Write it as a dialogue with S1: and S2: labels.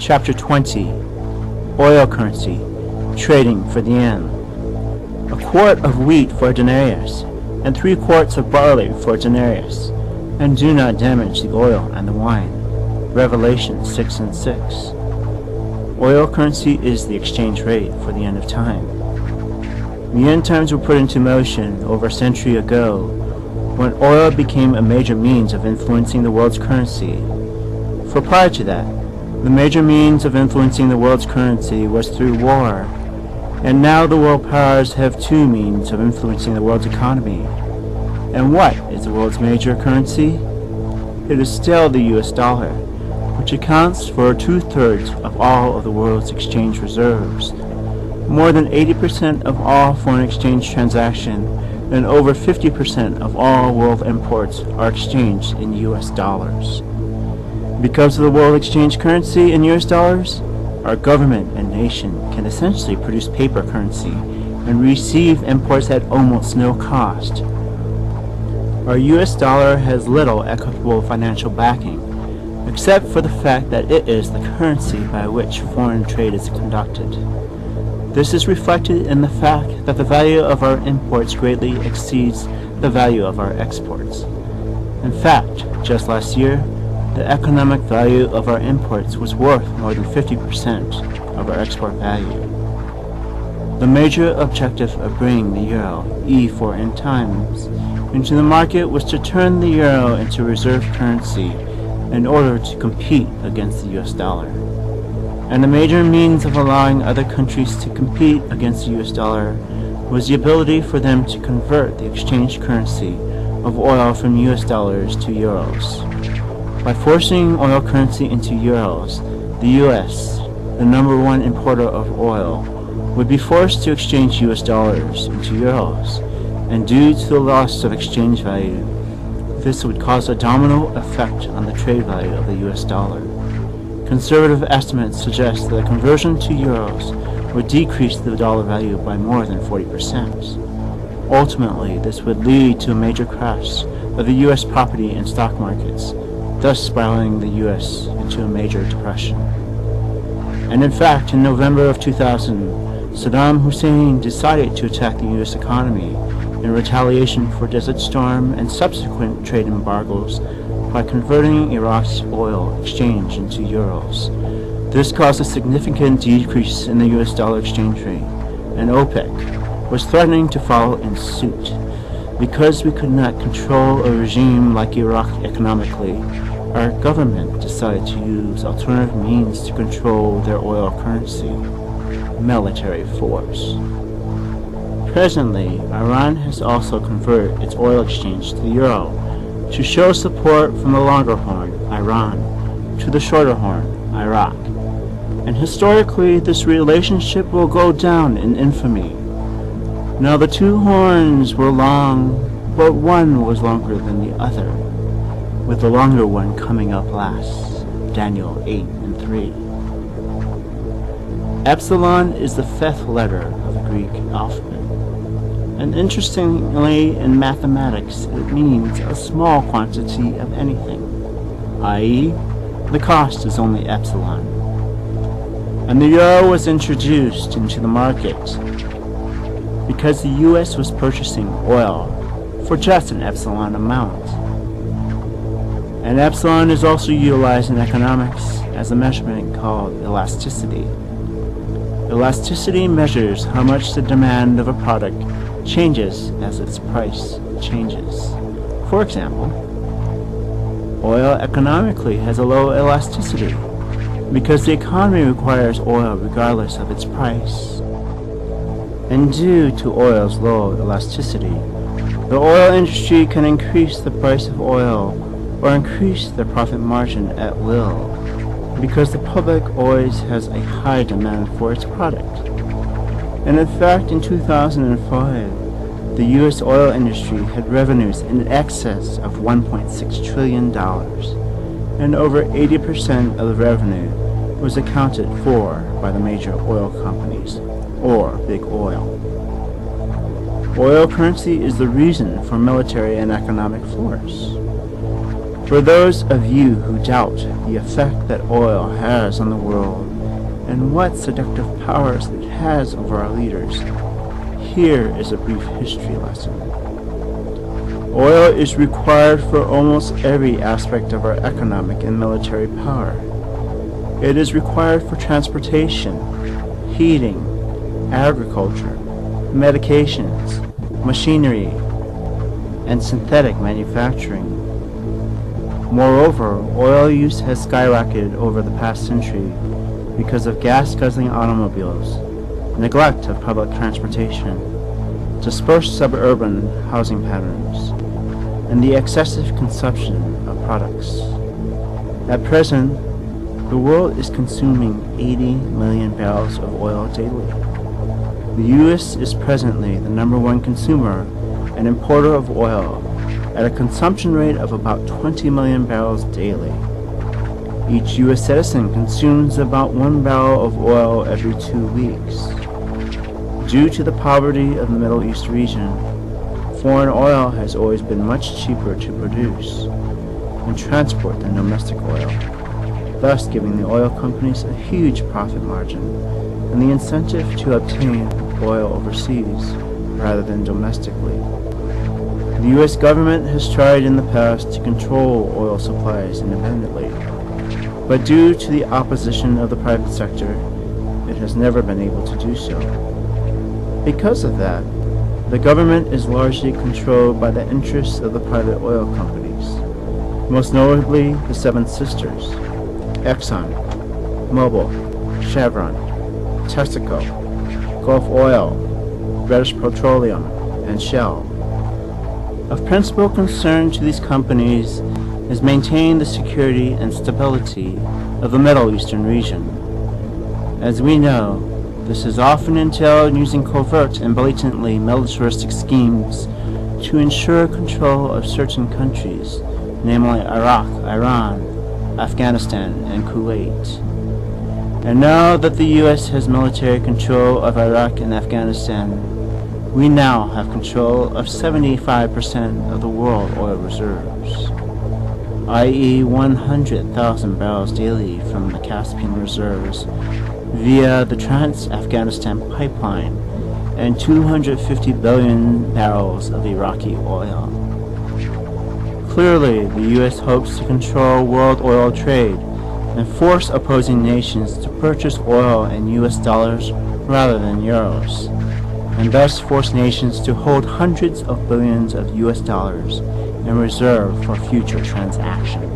S1: Chapter 20. Oil Currency. Trading for the yen. A quart of wheat for a denarius, and 3 quarts of barley for a denarius, and do not damage the oil and the wine. Revelation 6:6. Oil currency is the exchange rate for the end of time. The end times were put into motion over a century ago, when oil became a major means of influencing the world's currency. For prior to that, the major means of influencing the world's currency was through war, and now the world powers have 2 means of influencing the world's economy. And what is the world's major currency? It is still the US dollar, which accounts for 2/3 of all of the world's exchange reserves, more than 80% of all foreign exchange transactions, and over 50% of all world imports are exchanged in US dollars. Because of the world exchange currency in US dollars, our government and nation can essentially produce paper currency and receive imports at almost no cost. Our US dollar has little equitable financial backing, except for the fact that it is the currency by which foreign trade is conducted. This is reflected in the fact that the value of our imports greatly exceeds the value of our exports. In fact, just last year, the economic value of our imports was worth more than 50% of our export value. The major objective of bringing the euro, E4 in times, into the market was to turn the euro into reserve currency in order to compete against the US dollar. And the major means of allowing other countries to compete against the US dollar was the ability for them to convert the exchange currency of oil from US dollars to euros. By forcing oil currency into euros, the US, the #1 importer of oil, would be forced to exchange US dollars into euros, and due to the loss of exchange value, this would cause a domino effect on the trade value of the US dollar. Conservative estimates suggest that a conversion to euros would decrease the dollar value by more than 40%. Ultimately, this would lead to a major crash of the US property and stock markets, thus spiraling the US into a major depression. And in fact, in November of 2000, Saddam Hussein decided to attack the US economy in retaliation for Desert Storm and subsequent trade embargoes by converting Iraq's oil exchange into euros. This caused a significant decrease in the US dollar exchange rate, and OPEC was threatening to follow in suit. Because we could not control a regime like Iraq economically, our government decided to use alternative means to control their oil currency: military force. Presently, Iran has also converted its oil exchange to the euro to show support from the longer horn, Iran, to the shorter horn, Iraq. And historically, this relationship will go down in infamy. Now the 2 horns were long, but one was longer than the other, with the longer one coming up last. Daniel 8:3. Epsilon is the 5th letter of the Greek alphabet. And interestingly, in mathematics, it means a small quantity of anything, i.e., the cost is only epsilon. And the euro was introduced into the market because the US was purchasing oil for just an epsilon amount. And epsilon is also utilized in economics as a measurement called elasticity. Elasticity measures how much the demand of a product changes as its price changes. For example, oil economically has a low elasticity because the economy requires oil regardless of its price. And due to oil's low elasticity, the oil industry can increase the price of oil or increase their profit margin at will, because the public always has a high demand for its product. And in fact, in 2005, the US oil industry had revenues in excess of $1.6 trillion, and over 80% of the revenue was accounted for by the major oil companies, or big oil. Oil currency is the reason for military and economic force. For those of you who doubt the effect that oil has on the world and what seductive powers it has over our leaders, here is a brief history lesson. Oil is required for almost every aspect of our economic and military power. It is required for transportation, heating, agriculture, medications, machinery, and synthetic manufacturing. Moreover, oil use has skyrocketed over the past century because of gas-guzzling automobiles, neglect of public transportation, dispersed suburban housing patterns, and the excessive consumption of products. At present, the world is consuming 80 million barrels of oil daily. The U.S. is presently the #1 consumer and importer of oil at a consumption rate of about 20 million barrels daily. Each U.S. citizen consumes about 1 barrel of oil every 2 weeks. Due to the poverty of the Middle East region, foreign oil has always been much cheaper to produce and transport than domestic oil, thus giving the oil companies a huge profit margin and the incentive to obtain oil overseas rather than domestically. The U.S. government has tried in the past to control oil supplies independently, but due to the opposition of the private sector, it has never been able to do so. Because of that, the government is largely controlled by the interests of the private oil companies, most notably the Seven Sisters, Exxon, Mobil, Chevron, Texaco, Gulf Oil, British Petroleum, and Shell. Of principal concern to these companies is maintaining the security and stability of the Middle Eastern region. As we know, this is often entailed using covert and blatantly militaristic schemes to ensure control of certain countries, namely Iraq, Iran, Afghanistan, and Kuwait. And now that the U.S. has military control of Iraq and Afghanistan, we now have control of 75% of the world oil reserves, i.e. 100,000 barrels daily from the Caspian reserves via the Trans-Afghanistan pipeline and 250 billion barrels of Iraqi oil. Clearly, the U.S. hopes to control world oil trade and force opposing nations to purchase oil in U.S. dollars rather than euros, and thus force nations to hold hundreds of billions of U.S. dollars in reserve for future transactions.